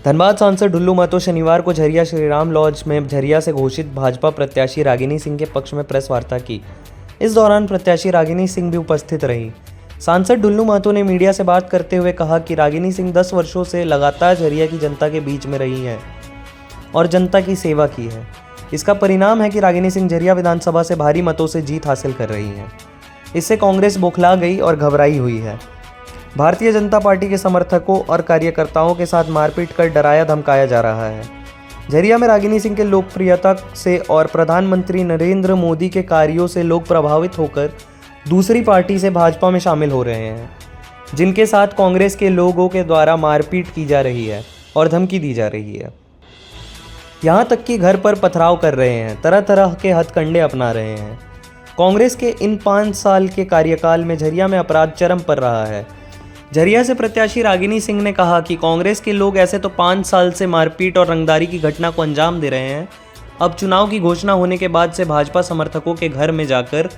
धनबाद सांसद ढुल्लू महतो शनिवार को झरिया श्रीराम लॉज में झरिया से घोषित भाजपा प्रत्याशी रागिनी सिंह के पक्ष में प्रेस वार्ता की। इस दौरान प्रत्याशी रागिनी सिंह भी उपस्थित रही। सांसद ढुल्लू महतो ने मीडिया से बात करते हुए कहा कि रागिनी सिंह 10 वर्षों से लगातार झरिया की जनता के बीच में रही हैं और जनता की सेवा की है। इसका परिणाम है कि रागिनी सिंह झरिया विधानसभा से भारी मतों से जीत हासिल कर रही हैं। इससे कांग्रेस बौखला गई और घबराई हुई है। भारतीय जनता पार्टी के समर्थकों और कार्यकर्ताओं के साथ मारपीट कर डराया धमकाया जा रहा है। झरिया में रागिनी सिंह के लोकप्रियता से और प्रधानमंत्री नरेंद्र मोदी के कार्यों से लोग प्रभावित होकर दूसरी पार्टी से भाजपा में शामिल हो रहे हैं, जिनके साथ कांग्रेस के लोगों के द्वारा मारपीट की जा रही है और धमकी दी जा रही है। यहाँ तक कि घर पर पथराव कर रहे हैं, तरह तरह के हथकंडे अपना रहे हैं। कांग्रेस के इन 5 साल के कार्यकाल में झरिया में अपराध चरम पर रहा है। झरिया से प्रत्याशी रागिनी सिंह ने कहा कि कांग्रेस के लोग ऐसे तो 5 साल से मारपीट और रंगदारी की घटना को अंजाम दे रहे हैं, अब चुनाव की घोषणा होने के बाद से भाजपा समर्थकों के घर में जाकर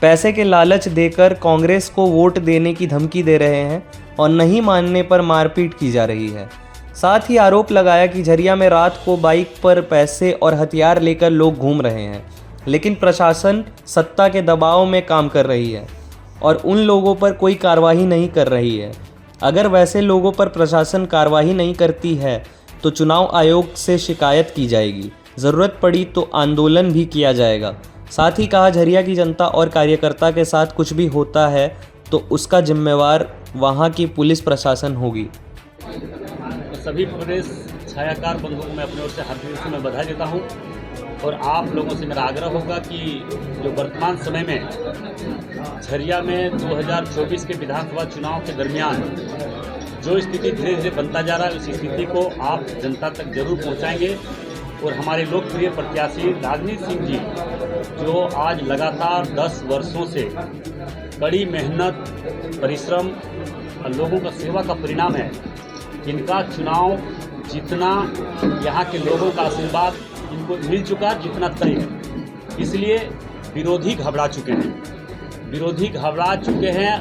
पैसे के लालच देकर कांग्रेस को वोट देने की धमकी दे रहे हैं और नहीं मानने पर मारपीट की जा रही है। साथ ही आरोप लगाया कि झरिया में रात को बाइक पर पैसे और हथियार लेकर लोग घूम रहे हैं, लेकिन प्रशासन सत्ता के दबाव में काम कर रही है और उन लोगों पर कोई कार्रवाई नहीं कर रही है। अगर वैसे लोगों पर प्रशासन कार्रवाई नहीं करती है तो चुनाव आयोग से शिकायत की जाएगी, ज़रूरत पड़ी तो आंदोलन भी किया जाएगा। साथ ही कहा, झरिया की जनता और कार्यकर्ता के साथ कुछ भी होता है तो उसका जिम्मेवार वहां की पुलिस प्रशासन होगी। सभी प्रदेश छायाकार बंधुओं को मैं अपनी ओर से हार्दिक रूप से मैं बधाई देता हूं और आप लोगों से मेरा आग्रह होगा कि जो वर्तमान समय में झरिया में 2024 के विधानसभा चुनाव के दरमियान जो स्थिति धीरे धीरे बनता जा रहा है, उस स्थिति को आप जनता तक जरूर पहुंचाएंगे और हमारे लोकप्रिय प्रत्याशी रागिनी सिंह जी, जो आज लगातार 10 वर्षों से कड़ी मेहनत, परिश्रम और लोगों का सेवा का परिणाम है, इनका चुनाव जितना यहाँ के लोगों का आशीर्वाद इनको मिल चुका जितना तय है। इसलिए विरोधी घबरा चुके हैं।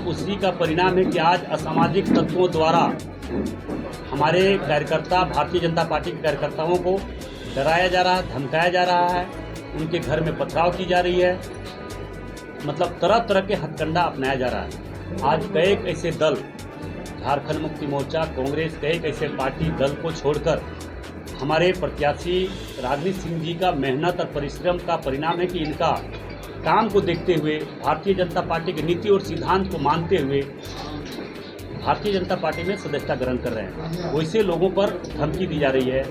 उसी का परिणाम है कि आज असामाजिक तत्वों द्वारा हमारे कार्यकर्ता, भारतीय जनता पार्टी के कार्यकर्ताओं को डराया जा रहा है, धमकाया जा रहा है, उनके घर में पथराव की जा रही है, मतलब तरह तरह के हथकंडा अपनाया जा रहा है। आज कई ऐसे दल, झारखंड मुक्ति मोर्चा, कांग्रेस, कई ऐसे पार्टी दल को छोड़कर हमारे प्रत्याशी रागिनी सिंह जी का मेहनत और परिश्रम का परिणाम है कि इनका काम को देखते हुए, भारतीय जनता पार्टी की नीति और सिद्धांत को मानते हुए भारतीय जनता पार्टी में सदस्यता ग्रहण कर रहे हैं। वैसे लोगों पर धमकी दी जा रही है,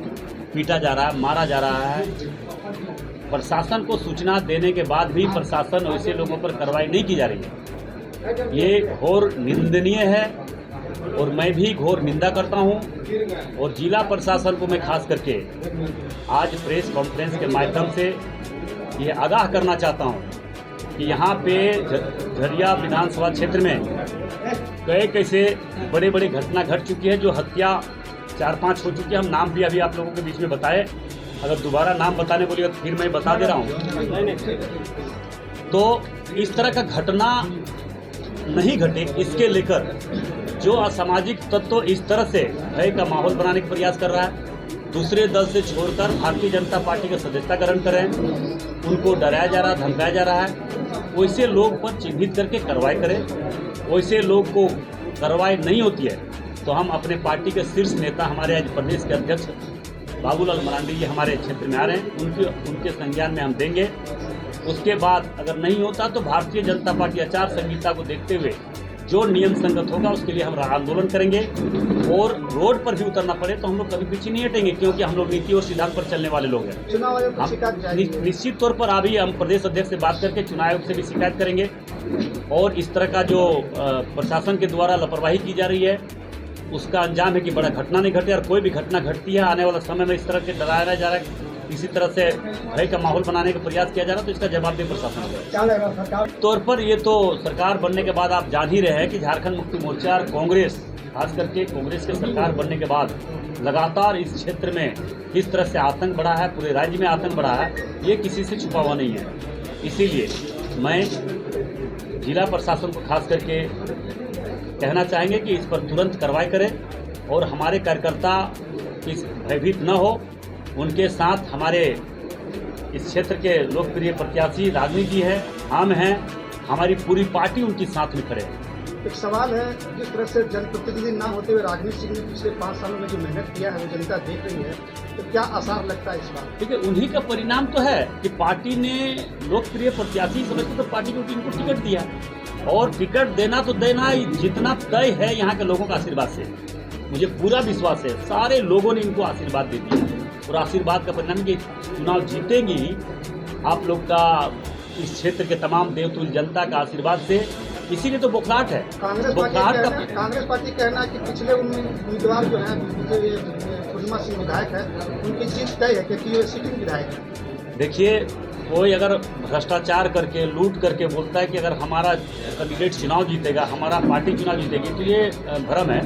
पीटा जा रहा है, मारा जा रहा है। प्रशासन को सूचना देने के बाद भी प्रशासन वैसे लोगों पर कार्रवाई नहीं की जा रही है। ये घोर निंदनीय है और मैं भी घोर निंदा करता हूं और जिला प्रशासन को मैं खास करके आज प्रेस कॉन्फ्रेंस के माध्यम से ये आगाह करना चाहता हूं कि यहाँ पे झरिया विधानसभा क्षेत्र में कई कैसे बड़े बड़े घटना घट चुकी है, जो हत्या 4-5 हो चुकी है। हम नाम भी अभी आप लोगों के बीच में बताए, अगर दोबारा नाम बताने बोलिएगा तो फिर मैं बता दे रहा हूँ। तो इस तरह का घटना नहीं घटे, इसके लेकर जो असामाजिक तत्व इस तरह से भय का माहौल बनाने का प्रयास कर रहा है, दूसरे दल से छोड़कर भारतीय जनता पार्टी का सदस्यता ग्रहण कर रहे हैं, उनको डराया जा रहा है, धमकाया जा रहा है, वैसे लोग पर चिन्हित करके कार्रवाई करें। वैसे लोग को कार्रवाई नहीं होती है तो हम अपने पार्टी के शीर्ष नेता, हमारे आज प्रदेश के अध्यक्ष बाबूलाल मरांडी जी हमारे क्षेत्र में आ रहे हैं, उनके संज्ञान में हम देंगे। उसके बाद अगर नहीं होता तो भारतीय जनता पार्टी आचार संहिता को देखते हुए जो नियम संगत होगा उसके लिए हम आंदोलन करेंगे और रोड पर भी उतरना पड़े तो हम लोग कभी पीछे नहीं हटेंगे, क्योंकि हम लोग नीति और सिद्धांत पर चलने वाले लोग हैं। निश्चित तौर पर अभी हम प्रदेश अध्यक्ष से बात करके चुनाव आयोग से भी शिकायत करेंगे और इस तरह का जो प्रशासन के द्वारा लापरवाही की जा रही है उसका अंजाम है कि बड़ा घटना नहीं घटे, और कोई भी घटना घटती है आने वाला समय में इस तरह के डराया जा रहा है, इसी तरह से भय का माहौल बनाने का प्रयास किया जा रहा है, तो इसका जवाब दे प्रशासन तौर पर। ये तो सरकार बनने के बाद आप जान ही रहे हैं कि झारखंड मुक्ति मोर्चा और कांग्रेस खास करके कांग्रेस की सरकार बनने के बाद लगातार इस क्षेत्र में किस तरह से आतंक बढ़ा है, पूरे राज्य में आतंक बढ़ा है, ये किसी से छुपा हुआ नहीं है। इसीलिए मैं जिला प्रशासन को खास करके कहना चाहेंगे कि इस पर तुरंत कार्रवाई करें और हमारे कार्यकर्ता इस भयभीत न हो। उनके साथ हमारे इस क्षेत्र के लोकप्रिय प्रत्याशी रागिनी जी है, हम हैं, हमारी पूरी पार्टी उनके साथ में खड़े हैं। एक सवाल है, जिस तरह से जनप्रतिनिधि ना होते हुए रागिनी सिंह ने पिछले 5 सालों में जो मेहनत किया है वो जनता देख रही है, तो क्या आसार लगता है इस बार? देखिए, उन्हीं का परिणाम तो है कि पार्टी ने लोकप्रिय प्रत्याशी समझते तो पार्टी को इनको टिकट दिया, और टिकट देना तो देना जितना तय है यहाँ के लोगों का आशीर्वाद से। मुझे पूरा विश्वास है सारे लोगों ने इनको आशीर्वाद दे दिया, और आशीर्वाद का परिणाम कि चुनाव जीतेंगे ही आप लोग का, इस क्षेत्र के तमाम देवतुल्य जनता का आशीर्वाद से। इसीलिए तो बौखलाहट है। कांग्रेस पार्टी कहना है कि पिछले उम्मीदवार जो है पूर्णिमा सिंह विधायक है, उनकी जीत तय है क्योंकि वे सिटिंग विधायक है। देखिए, कोई अगर भ्रष्टाचार करके लूट करके बोलता है कि अगर हमारा कैंडिडेट चुनाव जीतेगा, हमारा पार्टी चुनाव जीतेगी, तो ये भ्रम है।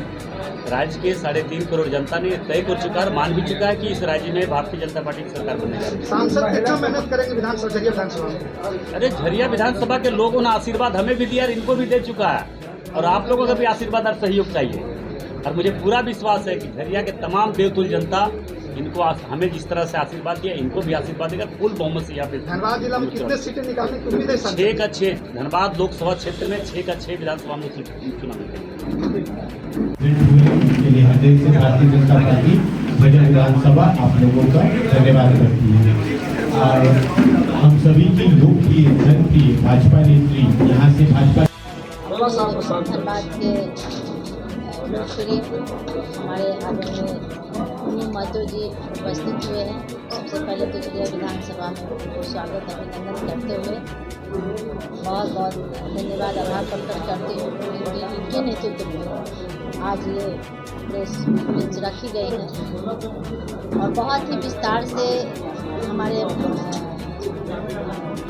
राज्य के 3.5 करोड़ जनता ने तय कर चुका है, मान भी चुका है कि इस राज्य में भारतीय जनता पार्टी की सरकार बनने जा रही है। सांसद कितना मेहनत करेंगे विधानसभा, झरिया विधानसभा में? अरे झरिया विधानसभा के लोगों ने आशीर्वाद हमें भी दिया और इनको भी दे चुका है, और आप लोगों का भी आशीर्वाद और सहयोग चाहिए। और मुझे पूरा विश्वास है कि झरिया के तमाम देवतुल्य जनता इनको हमें जिस तरह से आशीर्वाद दिया, इनको भी आशीर्वाद देगा। फुल बहुमत से यहाँ पे धनबाद जिला में कितने सीटें निकालने की उम्मीद है? 6 का 6। धनबाद लोकसभा क्षेत्र में 6 का 6 विधानसभा में चुनाव के लिए हृदय से भारतीय जनता पार्टी झरिया विधानसभा आप लोगों का धन्यवाद करती है। और हम सभी की लोकप्रिय जनप्रिय भाजपा नेत्री यहाँ से भाजपा धनबाद के लोकप्रिय हमारे आदरणीय मुनि महतो जी उपस्थित हुए हैं। सबसे पहले तो झरिया विधानसभा में उनको स्वागत अभिनंदन करते हुए बहुत बहुत धन्यवाद आभार प्रकट करते हुए क्योंकि इनके नेतृत्व में आज ये प्रेस मीट्स रखी गई है, और बहुत ही विस्तार से हमारे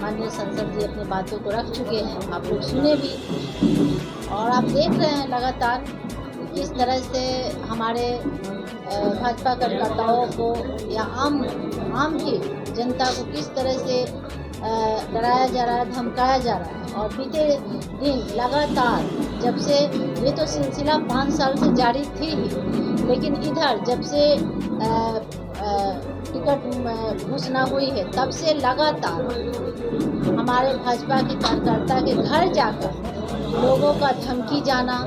माननीय सांसद जी अपनी बातों को रख चुके हैं। आप लोग सुने भी, और आप देख रहे हैं लगातार किस तरह से हमारे भाजपा कार्यकर्ताओं को या आम की जनता को किस तरह से डराया जा रहा है, धमकाया जा रहा है। और बीते दिन लगातार जब से ये तो सिलसिला 5 साल से जारी थी ही, लेकिन इधर जब से टिकट घोषणा हुई है तब से लगातार हमारे भाजपा के कार्यकर्ता के घर जाकर लोगों का धमकी जाना,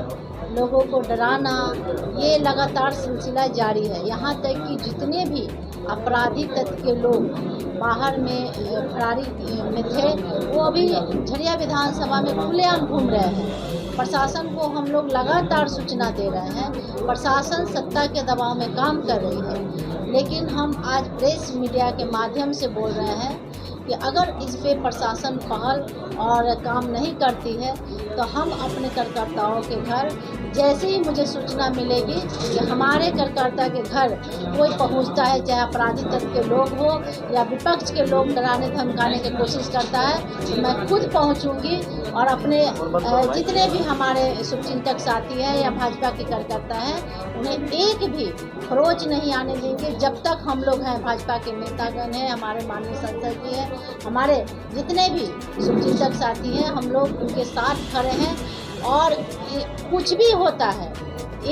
लोगों को डराना, ये लगातार सिलसिला जारी है। यहाँ तक कि जितने भी आपराधिक तत्व के लोग बाहर में फरारी में थे, वो अभी झरिया विधानसभा में खुलेआम घूम रहे हैं। प्रशासन को हम लोग लगातार सूचना दे रहे हैं, प्रशासन सत्ता के दबाव में काम कर रही है, लेकिन हम आज प्रेस मीडिया के माध्यम से बोल रहे हैं कि अगर इस पे प्रशासन पहल और काम नहीं करती है तो हम अपने कार्यकर्ताओं के घर, जैसे ही मुझे सूचना मिलेगी कि हमारे कार्यकर्ता के घर कोई पहुंचता है, चाहे अपराधी तत्व के लोग हो या विपक्ष के लोग डराने धमकाने की कोशिश करता है, तो मैं खुद पहुंचूंगी और अपने जितने भी हमारे शुभचिंतक साथी हैं या भाजपा के कार्यकर्ता हैं, उन्हें एक भी खरोच नहीं आने देंगे जब तक हम लोग हैं। भाजपा के नेतागण हैं, हमारे माननीय सांसद जी हैं, हमारे जितने भी शुभचिंतक साथी हैं, हम लोग उनके साथ खड़े हैं। और कुछ भी होता है,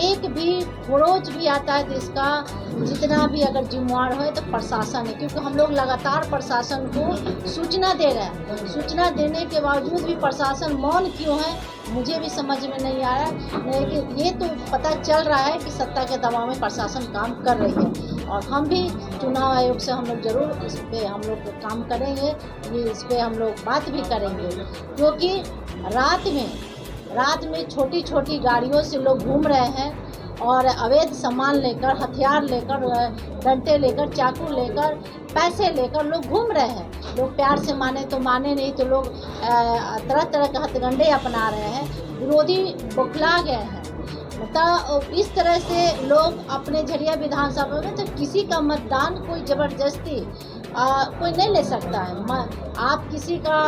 एक भी खरोच भी आता है तो इसका जितना भी अगर जिम्मेवार हो तो प्रशासन है, क्योंकि हम लोग लगातार प्रशासन को सूचना दे रहे हैं। सूचना देने के बावजूद भी प्रशासन मौन क्यों है, मुझे भी समझ में नहीं आ रहा है। लेकिन ये तो पता चल रहा है कि सत्ता के दबाव में प्रशासन काम कर रही है, और हम भी चुनाव आयोग से हम लोग जरूर इस पर हम लोग काम करेंगे, ये इस पर हम लोग बात भी करेंगे, क्योंकि रात में छोटी छोटी गाड़ियों से लोग घूम रहे हैं और अवैध सामान लेकर, हथियार लेकर, डंडे लेकर, चाकू लेकर, पैसे लेकर लोग घूम रहे हैं। लोग प्यार से माने तो माने, नहीं तो लोग तरह तरह के हथकंडे अपना रहे हैं। विरोधी बौखला गए हैं। तो इस तरह से लोग अपने झरिया विधानसभा में, तो किसी का मतदान कोई ज़बरदस्ती कोई नहीं ले सकता है। आप किसी का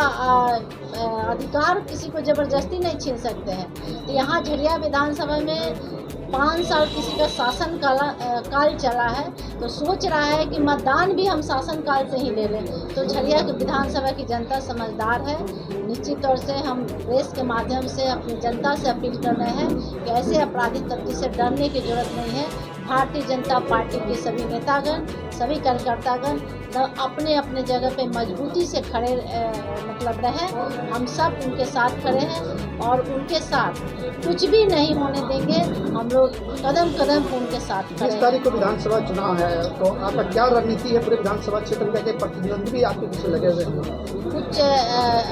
अधिकार किसी को ज़बरदस्ती नहीं छीन सकते हैं। तो यहाँ झरिया विधानसभा में 5 साल किसी का शासन काल चला है तो सोच रहा है कि मतदान भी हम शासन काल से ही ले लें। तो झरिया की विधानसभा की जनता समझदार है। निश्चित तौर से हम प्रेस के माध्यम से अपनी जनता से अपील कर रहे हैं कि ऐसे आपराधिक तत्व से डरने की जरूरत नहीं है। भारतीय जनता पार्टी के सभी नेतागण, सभी कार्यकर्तागण अपने अपने जगह पे मजबूती से खड़े मतलब रहें। हम सब उनके साथ खड़े हैं और उनके साथ कुछ भी नहीं होने देंगे। हम लोग कदम कदम पे उनके साथ खड़े 30 हैं। तारीख को विधानसभा चुनाव है, तो आपका क्या रणनीति है पूरे विधानसभा क्षेत्र में? के प्रतिद्वंदी भी आपके पीछे लगे हुए हैं? कुछ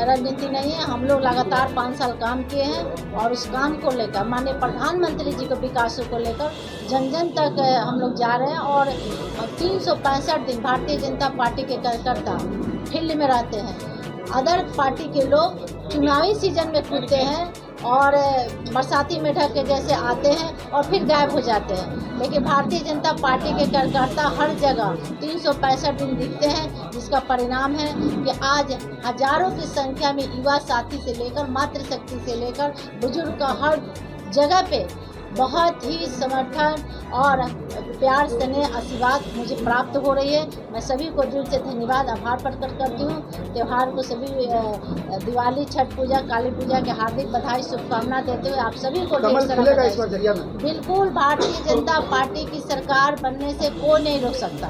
रणनीति नहीं है। हम लोग लगातार 5 साल काम किए हैं और उस काम को लेकर माननीय प्रधानमंत्री जी को विकासों को लेकर जन जन तक हम लोग जा रहे हैं। और 365 दिन भारतीय जनता पार्टी के कार्यकर्ता फील्ड में रहते हैं। अदर पार्टी के लोग चुनावी सीजन में कूदते हैं और बरसाती मेढक के जैसे आते हैं और फिर गायब हो जाते हैं, लेकिन भारतीय जनता पार्टी के कार्यकर्ता हर जगह 365 दिन दिखते हैं, जिसका परिणाम है कि आज हजारों की संख्या में युवा साथी से लेकर मातृशक्ति से लेकर बुजुर्ग का हर जगह पे बहुत ही समर्थन और प्यार स्नेह आशीर्वाद मुझे प्राप्त हो रही है। मैं सभी को दिल से धन्यवाद आभार प्रकट करती हूँ। त्यौहार को सभी दिवाली, छठ पूजा, काली पूजा के हार्दिक बधाई शुभकामना देते हुए आप सभी को ढेर कमल सारा खिलेगा इस बधाई। बार झरिया में? बिल्कुल, भारतीय जनता पार्टी की सरकार बनने से कोई नहीं रोक सकता।